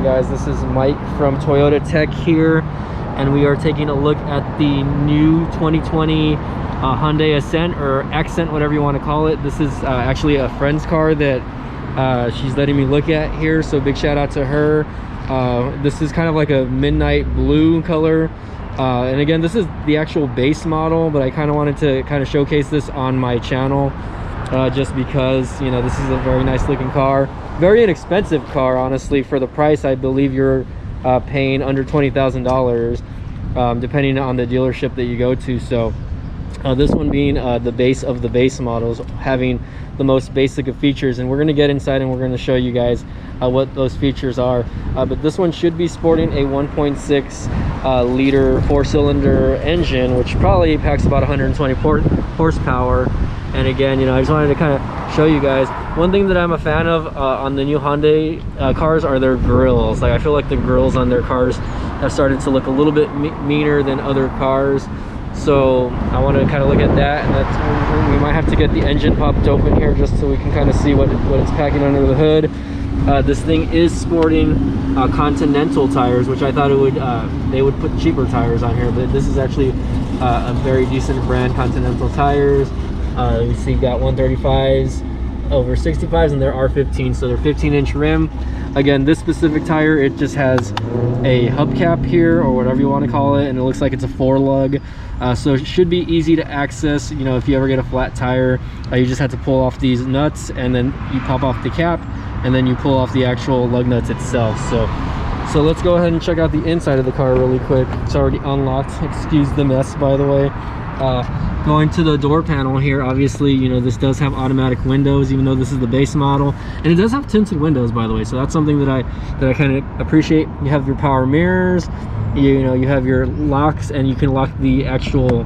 guys, this is Mike from Toyota Tech here, and we are taking a look at the new 2020 Hyundai Accent, or Accent, whatever you want to call it. This is actually a friend's car that she's letting me look at here, so big shout out to her. This is kind of like a midnight blue color, and again, this is the actual base model, but I kind of wanted to kind of showcase this on my channel, just because, you know, this is a very nice looking car. Very inexpensive car, honestly, for the price. I believe you're paying under $20,000, depending on the dealership that you go to. So this one being the base of the base models, having the most basic of features, and we're going to get inside and we're going to show you guys what those features are. But this one should be sporting a 1.6 liter 4-cylinder engine, which probably packs about 120 horsepower. And again, you know, I just wanted to kind of show you guys. One thing that I'm a fan of on the new Hyundai cars are their grills. Like, I feel like the grills on their cars have started to look a little bit meaner than other cars. So I want to kind of look at that, and that's, we might have to get the engine popped open here just so we can kind of see what it's packing under the hood. This thing is sporting Continental tires, which I thought it would they would put cheaper tires on here, but this is actually a very decent brand, Continental tires. You see, you got 135s over 65s, and they're R15, so they're 15-inch rim. Again, this specific tire, it just has a hubcap here, or whatever you want to call it, and it looks like it's a 4-lug. So it should be easy to access. You know, if you ever get a flat tire, you just have to pull off these nuts, and then you pop off the cap, and then you pull off the actual lug nuts itself. So let's go ahead and check out the inside of the car really quick. It's already unlocked. Excuse the mess, by the way. Going to the door panel here, obviously, you know, this does have automatic windows, even though this is the base model, and it does have tinted windows, by the way. So that's something that I kind of appreciate. You have your power mirrors, you know, you have your locks, and you can lock the actual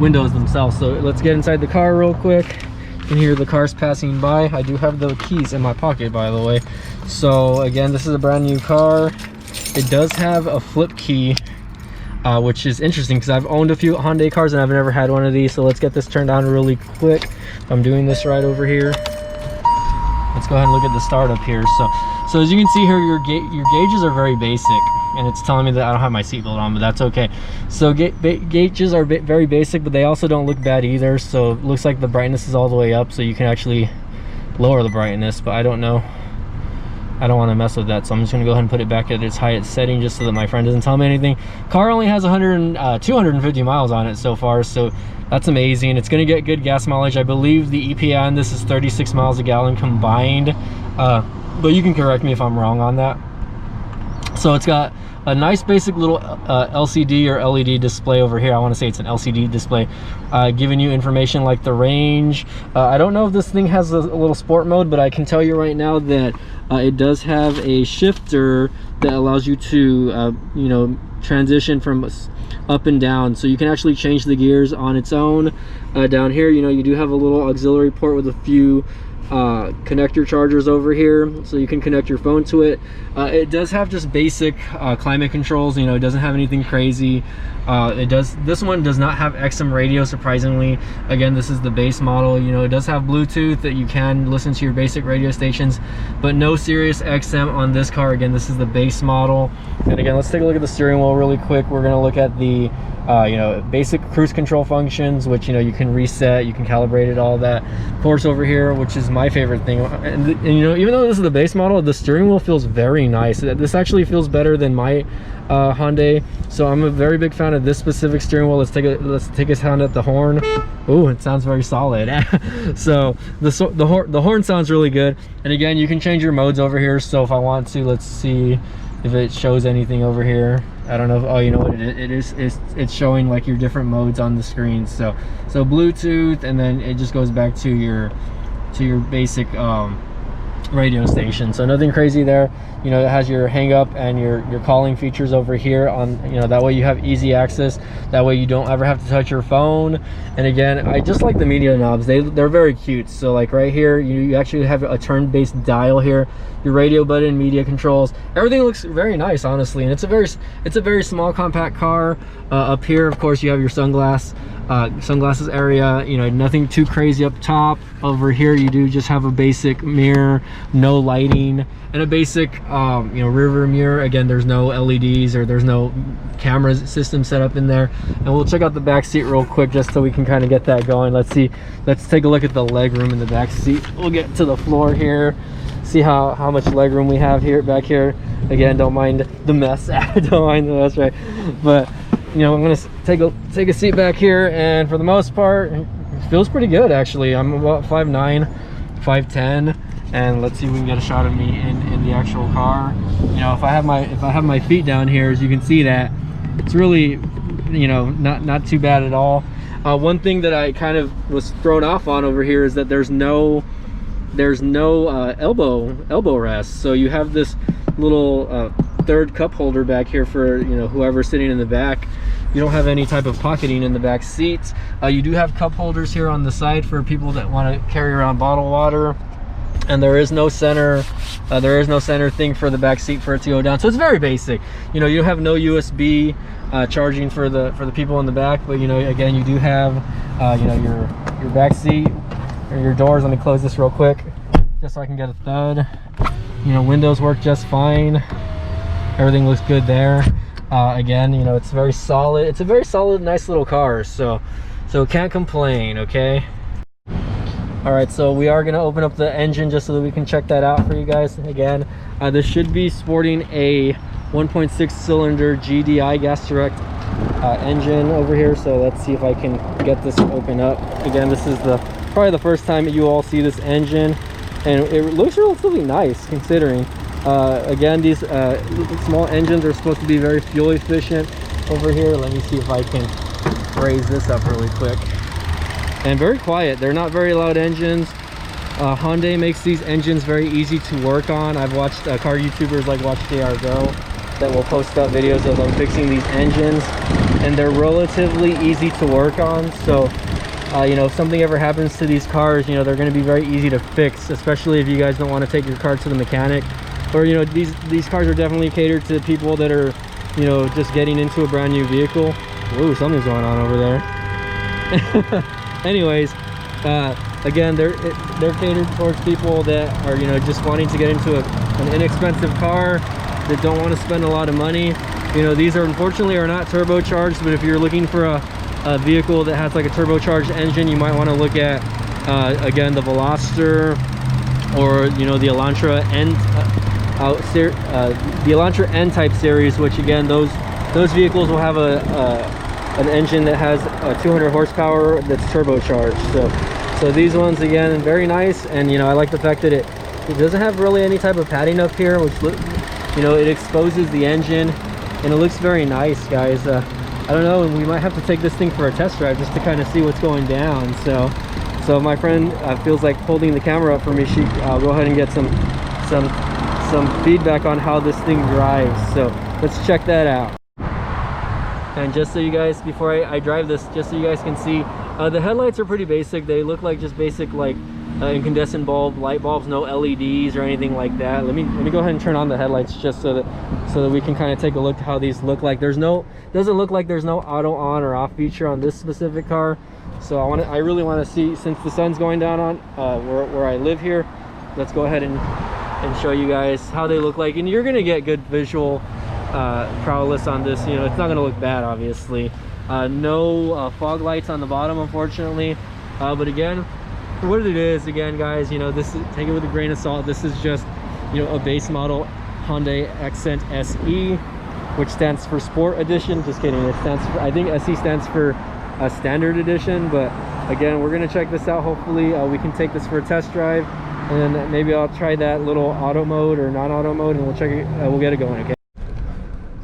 windows themselves. So let's get inside the car real quick. You can hear the cars passing by. I do have the keys in my pocket, by the way. So again, this is a brand new car. It does have a flip key, which is interesting because I've owned a few Hyundai cars and I've never had one of these. So let's get this turned on really quick. I'm doing this right over here. Let's go ahead and look at the startup here. So as you can see here, your gauges are very basic, and it's telling me that I don't have my seatbelt on, but that's okay. So gauges are very basic, but they also don't look bad either. So it looks like the brightness is all the way up, so you can actually lower the brightness, but I don't know. I don't want to mess with that, so I'm just going to go ahead and put it back at its highest setting just so that my friend doesn't tell me anything. Car only has 250 miles on it so far, so that's amazing. It's going to get good gas mileage. I believe the EPA on this is 36 miles a gallon combined, but you can correct me if I'm wrong on that. So it's got a nice basic little LCD or LED display over here. I want to say it's an LCD display, giving you information like the range. I don't know if this thing has a little sport mode, but I can tell you right now that it does have a shifter that allows you to you know, transition from up and down, so you can actually change the gears on its own. Down here, you know, you do have a little auxiliary port with a few connector chargers over here, so you can connect your phone to it. It does have just basic climate controls. You know, it doesn't have anything crazy. This one does not have XM radio, surprisingly. Again, this is the base model. You know, it does have Bluetooth that you can listen to your basic radio stations, but no Sirius XM on this car. Again, this is the base model. And again, let's take a look at the steering wheel really quick. We're going to look at the you know, basic cruise control functions, which, you know, you can reset, you can calibrate it, all that. Of course, over here, which is my favorite thing, and you know, even though this is the base model, the steering wheel feels very nice. This actually feels better than my Hyundai, so I'm a very big fan of this specific steering wheel. Let's take a sound at the horn. Oh, it sounds very solid. So the horn sounds really good. And again, you can change your modes over here. So if I want to, let's see if it shows anything over here. I don't know if, oh, you know what it is, it's showing like your different modes on the screen. So Bluetooth, and then it just goes back to your basic radio station. So nothing crazy there. You know, it has your hang up and your calling features over here on, you know, that way you have easy access. That way you don't ever have to touch your phone. And again, I just like the media knobs. They're very cute. So like right here, you actually have a turn-based dial here, your radio button, media controls. Everything looks very nice, honestly. And it's a very small compact car. Up here, of course, you have your sunglass sunglasses area. You know, nothing too crazy up top. Over here you do just have a basic mirror, no lighting, and a basic you know, rear view mirror. Again, there's no LEDs or there's no camera system set up in there. And we'll check out the back seat real quick just so we can kind of get that going. Let's take a look at the leg room in the back seat. We'll get to the floor here, see how much leg room we have here back here. Again, don't mind the mess. Don't mind the mess, right? But you know, I'm gonna take a seat back here, and for the most part it feels pretty good actually. I'm about 5'9", 5'10", and let's see if we can get a shot of me in the actual car. You know, if I have my feet down here, as you can see, that it's really, you know, not too bad at all. One thing that I kind of was thrown off on over here is that there's no elbow rest. So you have this little third cup holder back here for, you know, whoever's sitting in the back. You don't have any type of pocketing in the back seats. You do have cup holders here on the side for people that want to carry around bottled water, and there is no center thing for the back seat for it to go down. So it's very basic. You know, you have no USB charging for the people in the back, but you know, again, you do have you know, your back seat or your doors. Let me close this real quick just so I can get a thud. You know, windows work just fine. Everything looks good there. Again, you know, it's very solid. It's a very solid, nice little car. So can't complain. Okay. All right, so we are gonna open up the engine just so that we can check that out for you guys. Again, this should be sporting a 1.6 cylinder GDI gas direct engine over here. So let's see if I can get this open up. Again, this is probably the first time you all see this engine, and it looks relatively nice considering. Again, these small engines are supposed to be very fuel efficient over here. Let me see if I can raise this up really quick. And very quiet. They're not very loud engines. Hyundai makes these engines very easy to work on. I've watched car YouTubers like Watch JR Go that will post up videos of them fixing these engines, and they're relatively easy to work on. So you know, if something ever happens to these cars, you know, they're going to be very easy to fix, especially if you guys don't want to take your car to the mechanic. Or, you know, these cars are definitely catered to people that are, you know, just getting into a brand new vehicle. Ooh, something's going on over there. Anyways, again, they're catered towards people that are, you know, just wanting to get into an inexpensive car, that don't want to spend a lot of money. You know, these are unfortunately not turbocharged, but if you're looking for a vehicle that has like a turbocharged engine, you might want to look at again, the Veloster, or you know, the Elantra the Elantra N-Type series, which again, those vehicles will have an engine that has 200 horsepower that's turbocharged. So these ones, again, very nice. And you know, I like the fact that it doesn't have really any type of padding up here, which, you know, it exposes the engine, and it looks very nice, guys. I don't know, we might have to take this thing for a test drive just to kind of see what's going down. So my friend feels like holding the camera up for me. I'll go ahead and get some feedback on how this thing drives. So let's check that out. And just so you guys, before I drive this, just so you guys can see, the headlights are pretty basic. They look like just basic, like incandescent bulb light bulbs, no LEDs or anything like that. Let me go ahead and turn on the headlights just so that we can kind of take a look at how these look like. Doesn't look like there's no auto on or off feature on this specific car. So I really want to see, since the sun's going down on where I live here, let's go ahead and show you guys how they look like. And you're gonna get good visual prowess on this. You know, it's not gonna look bad, obviously. No fog lights on the bottom, unfortunately, but again, for what it is, again, guys, you know, take it with a grain of salt. This is just, you know, a base model Hyundai Accent SE, which stands for Sport Edition. Just kidding, it stands for, I think SE stands for a Standard Edition. But again, we're gonna check this out. Hopefully we can take this for a test drive, and then maybe I'll try that little auto mode or non-auto mode, and we'll check it, we'll get it going. Okay.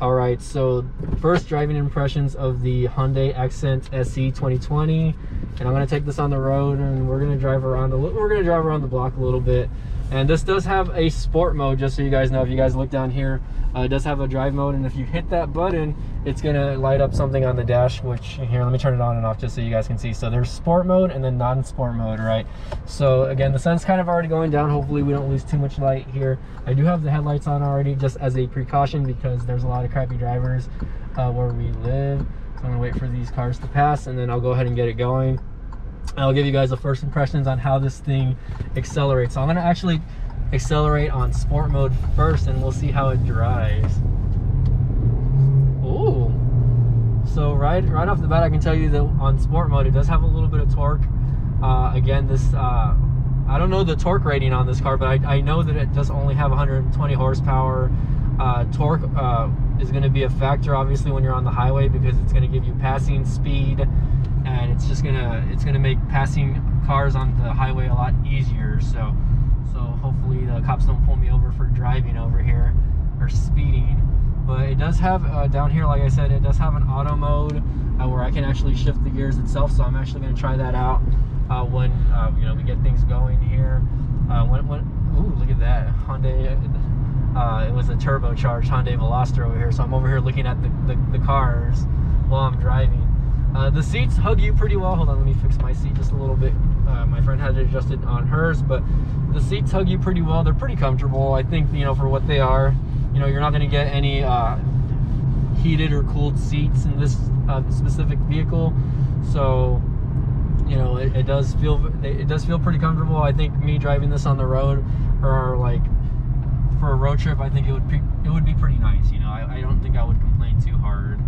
All right, so first driving impressions of the Hyundai Accent SE 2020, and I'm gonna take this on the road, and we're gonna drive around the block a little bit. And this does have a sport mode, just so you guys know. If you guys look down here, it does have a drive mode, and if you hit that button, it's gonna light up something on the dash, which here, let me turn it on and off just so you guys can see. So there's sport mode and then non-sport mode, right? So again, the sun's kind of already going down. Hopefully we don't lose too much light here. I do have the headlights on already, just as a precaution, because there's a lot of crappy drivers where we live. So I'm gonna wait for these cars to pass, and then I'll go ahead and get it going. And I'll give you guys the first impressions on how this thing accelerates. So I'm gonna actually accelerate on sport mode first, and we'll see how it drives. Ooh. So right off the bat, I can tell you that on sport mode, it does have a little bit of torque. Again, this I don't know the torque rating on this car, but I know that it does only have 120 horsepower. Torque is going to be a factor, obviously, when you're on the highway, because it's going to give you passing speed, and it's gonna make passing cars on the highway a lot easier. So hopefully the cops don't pull me over for driving over here or speeding. But it does have down here, like I said, it does have an auto mode where I can actually shift the gears itself. So I'm actually going to try that out when you know, we get things going here. Ooh, look at that Hyundai! It was a turbocharged Hyundai Veloster over here. So I'm over here looking at the cars while I'm driving. The seats hug you pretty well. Hold on, let me fix my seat just a little bit. My friend had it adjusted on hers, but the seats hug you pretty well. They're pretty comfortable, I think, you know, for what they are. You know, you're not going to get any heated or cooled seats in this specific vehicle. So, you know, it does feel pretty comfortable. I think me driving this on the road, or like for a road trip, I think it would be pretty nice. You know, I don't think I would complain too hard.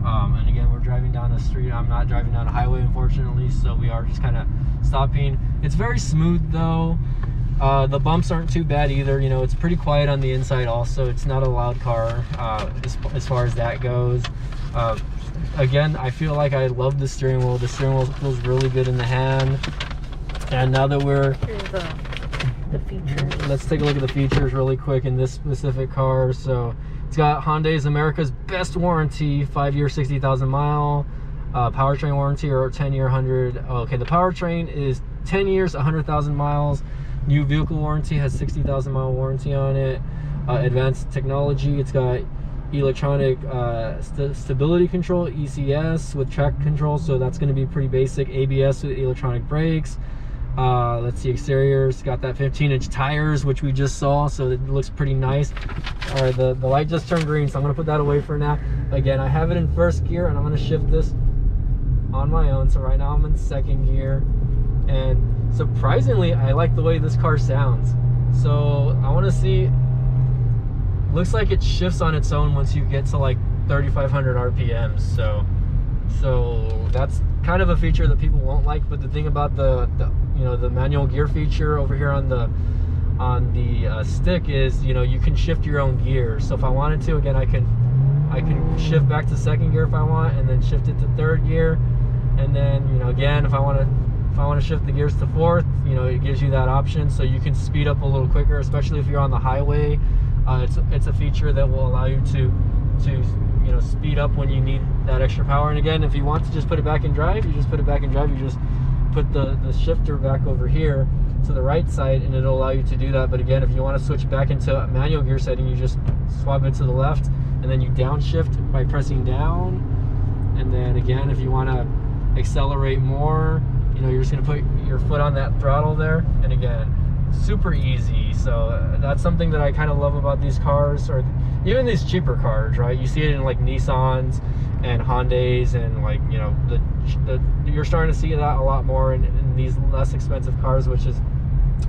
And again, we're driving down a street. I'm not driving down a highway, unfortunately, so we are just kind of stopping. It's very smooth though. The bumps aren't too bad either. You know, it's pretty quiet on the inside also. It's not a loud car as far as that goes. Again, I feel like I love the steering wheel. The steering wheel feels really good in the hand. And now that we're... Here's the features. Let's take a look at the features really quick in this specific car. So it's got Hyundai's America's Best Warranty, 5-year, 60,000 mile. Powertrain warranty, or 10-year, 100. Okay, the powertrain is 10 years, 100,000 miles. New vehicle warranty, has 60,000 mile warranty on it. Advanced technology, it's got electronic stability control, ECS with track control, so that's going to be pretty basic. ABS with electronic brakes. Let's see, exteriors, got that 15-inch tires, which we just saw, so it looks pretty nice. All right, the light just turned green, so I'm going to put that away for now. Again, I have it in first gear, and I'm going to shift this on my own. So right now I'm in second gear, and surprisingly, I like the way this car sounds. So I want to see, looks like it shifts on its own once you get to like 3,500 RPMs. So that's kind of a feature that people won't like. But the thing about the you know, the manual gear feature over here on the stick is, you know, you can shift your own gears. So if I wanted to, again, I can shift back to second gear if I want, and then shift it to third gear. And then, you know, again, if I want to shift the gears to fourth, you know, it gives you that option, so you can speed up a little quicker, especially if you're on the highway. It's a feature that will allow you to you know, speed up when you need that extra power. And again, if you want to just put it back in drive, you just put it back in drive. You just put the shifter back over here to the right side, and it'll allow you to do that. But again, if you want to switch back into a manual gear setting, you just swap it to the left, and then you downshift by pressing down. And then again, if you want to accelerate more, you know, you're just going to put your foot on that throttle there, and again, super easy. So that's something that I kind of love about these cars, or even these cheaper cars, right? You see it in like Nissans and Hyundais, and like, you know, you're starting to see that a lot more in these less expensive cars, which is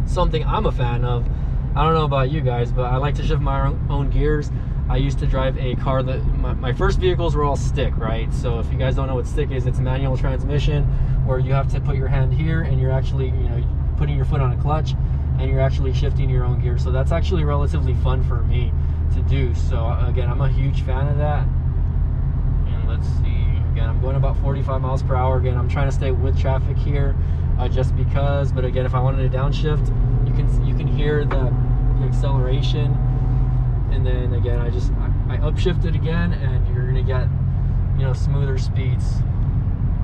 something I'm a fan of. I don't know about you guys, but I like to shift my own gears. I used to drive a car that my first vehicles were all stick, right? So if you guys don't know what stick is, it's manual transmission, where you have to put your hand here, and you're actually, you know, putting your foot on a clutch, and you're actually shifting your own gear. So that's actually relatively fun for me to do. So again, I'm a huge fan of that. And let's see, again, I'm going about 45 miles per hour. Again, I'm trying to stay with traffic here, just because. But again, if I wanted to downshift, you can hear the acceleration. And then again, I upshift it again, and you're gonna get, you know, smoother speeds.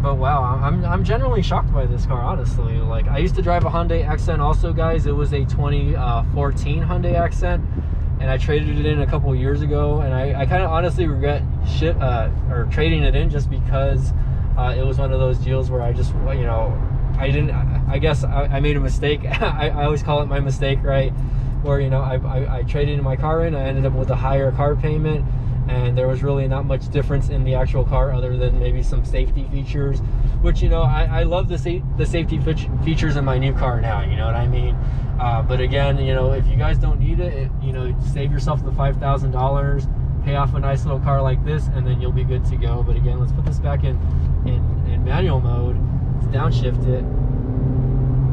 But wow, I'm generally shocked by this car, honestly. Like, I used to drive a Hyundai Accent also, guys. It was a 2014 Hyundai Accent, and I traded it in a couple years ago, and I kind of honestly regret trading it in, just because it was one of those deals where I just, you know, I guess I made a mistake. I always call it my mistake, right? Where, you know, I traded my car in, I ended up with a higher car payment, and there was really not much difference in the actual car other than maybe some safety features, which, you know, I love the safety features in my new car now, you know what I mean? But again, you know, if you guys don't need it, you know, save yourself the $5,000, pay off a nice little car like this, and then you'll be good to go. But again, let's put this back in manual mode. Let's downshift it.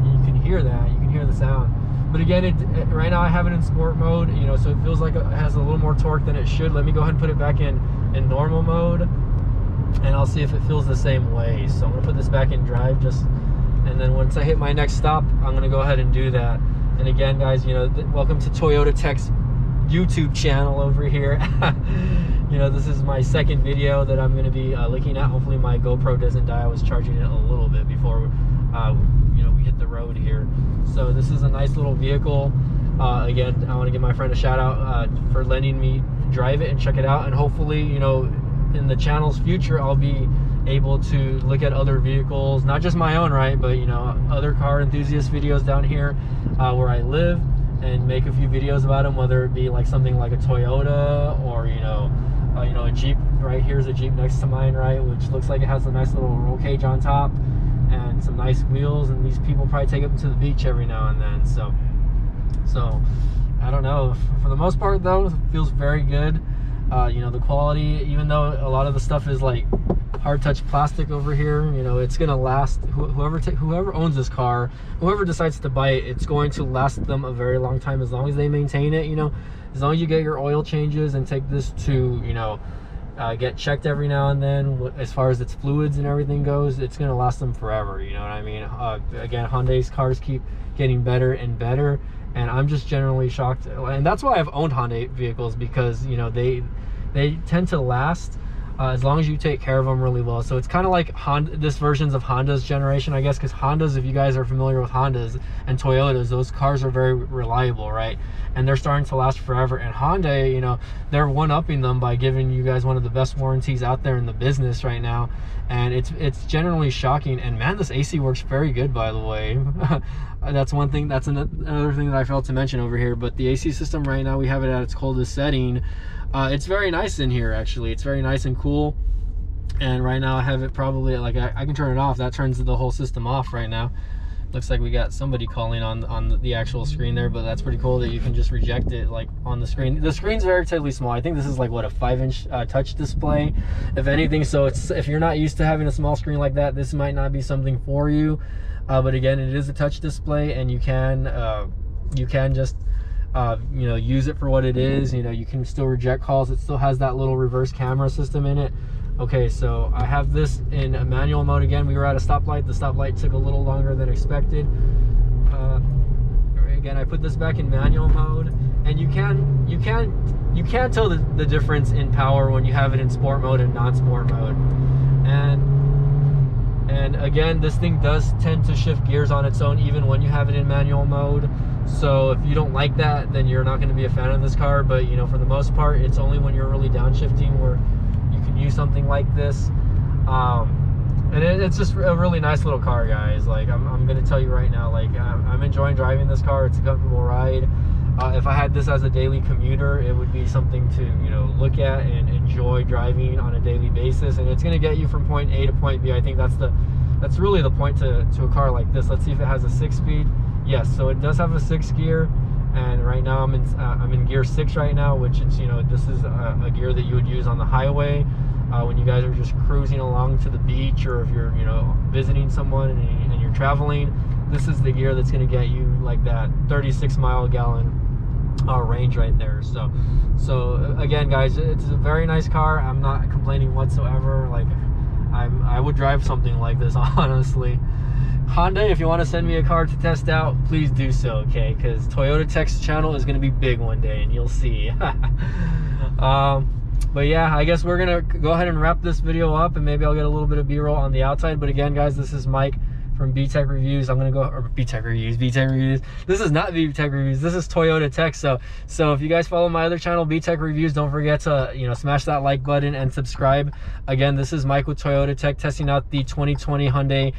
You can hear that, you can hear the sound. But again, right now I have it in sport mode, you know, so it feels like it has a little more torque than it should. Let me go ahead and put it back in normal mode, and I'll see if it feels the same way. So I'm gonna put this back in drive and then once I hit my next stop, I'm gonna go ahead and do that. And again, guys, you know, welcome to Toyota Tech's YouTube channel over here. You know, this is my second video that I'm gonna be looking at. Hopefully my GoPro doesn't die. I was charging it a little bit before you know, we hit the road here. So this is a nice little vehicle. Again, I want to give my friend a shout out for letting me drive it and check it out, and hopefully, you know, in the channel's future I'll be able to look at other vehicles, not just my own, right, but, you know, other car enthusiast videos down here where I live, and make a few videos about them, whether it be like something like a Toyota or, you know, a Jeep. Right here's a Jeep next to mine, right, which looks like it has a nice little roll cage on top and some nice wheels, and these people probably take them to the beach every now and then. So I don't know, for the most part though, it feels very good. You know, the quality, even though a lot of the stuff is like hard touch plastic over here, you know, it's gonna last. Whoever owns this car, whoever decides to buy it, it's going to last them a very long time, as long as they maintain it. You know, as long as you get your oil changes and take this to, you know, get checked every now and then as far as its fluids and everything goes, it's going to last them forever, you know what I mean? Again, Hyundai's cars keep getting better and better, and I'm just generally shocked, and that's why I've owned Hyundai vehicles, because, you know, they tend to last as long as you take care of them really well. So it's kind of like this versions of Honda's generation, I guess, because Hondas, if you guys are familiar with Hondas and Toyotas, those cars are very reliable, right? And they're starting to last forever. And Hyundai, you know, they're one-upping them by giving you guys one of the best warranties out there in the business right now. And it's generally shocking. And man, this AC works very good, by the way. That's one thing, that's another thing that I failed to mention over here. But the AC system right now, we have it at its coldest setting. It's very nice in here, actually. It's very nice and cool. And right now I have it probably, like, I can turn it off. That turns the whole system off right now. Looks like we got somebody calling on the actual screen there, but that's pretty cool that you can just reject it, like, on the screen. The screen's relatively small. I think this is like, what, a 5-inch touch display, if anything. So it's, if you're not used to having a small screen like that, this might not be something for you. But again, it is a touch display, and you can just you know, use it for what it is. You know, you can still reject calls. It still has that little reverse camera system in it. Okay, so I have this in a manual mode again. We were at a stoplight. The stoplight took a little longer than expected. Again, I put this back in manual mode, and you can tell the difference in power when you have it in sport mode and non-sport mode. And again, this thing does tend to shift gears on its own even when you have it in manual mode. So if you don't like that, then you're not going to be a fan of this car. But, you know, for the most part, it's only when you're really downshifting where you can use something like this. And it's just a really nice little car, guys. Like, I'm going to tell you right now, like, I'm enjoying driving this car. It's a comfortable ride. If I had this as a daily commuter, it would be something to, you know, look at and enjoy driving on a daily basis. And it's going to get you from point A to point B. I think that's really the point to a car like this. Let's see if it has a 6-speed. Yes, so it does have a 6 gear, and right now I'm in gear 6 right now, which is, you know, this is a gear that you would use on the highway when you guys are just cruising along to the beach, or if you're, you know, visiting someone and you're traveling. This is the gear that's going to get you like that 36-mile-gallon range right there. So again, guys, it's a very nice car. I'm not complaining whatsoever. Like, I would drive something like this, honestly. Hyundai, if you want to send me a car to test out, please do so, okay? Because Toyota Tech's channel is going to be big one day, and you'll see. But yeah, I guess we're going to go ahead and wrap this video up, and maybe I'll get a little bit of B-roll on the outside. But again, guys, this is Mike from B-Tech Reviews. I'm gonna go, or B-Tech Reviews. This is not B-Tech Reviews, this is Toyota Tech. So if you guys follow my other channel, B-Tech Reviews, don't forget to, you know, smash that like button and subscribe. Again, this is Mike with Toyota Tech, testing out the 2020 Hyundai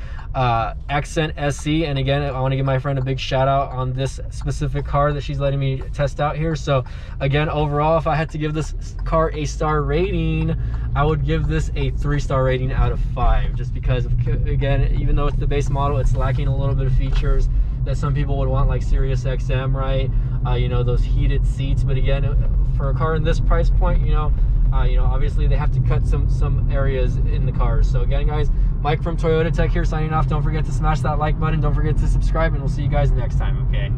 Accent SC. And again, I want to give my friend a big shout out on this specific car that she's letting me test out here. So again, overall, if I had to give this car a star rating, I would give this a 3-star rating out of 5, just because of, again, even though it's the base model, it's lacking a little bit of features that some people would want, like Sirius XM, right? You know, those heated seats. But again, for a car in this price point, you know, obviously they have to cut some areas in the cars. So again, guys, Mike from Toyota Tech here signing off. Don't forget to smash that like button, don't forget to subscribe, and we'll see you guys next time. Okay.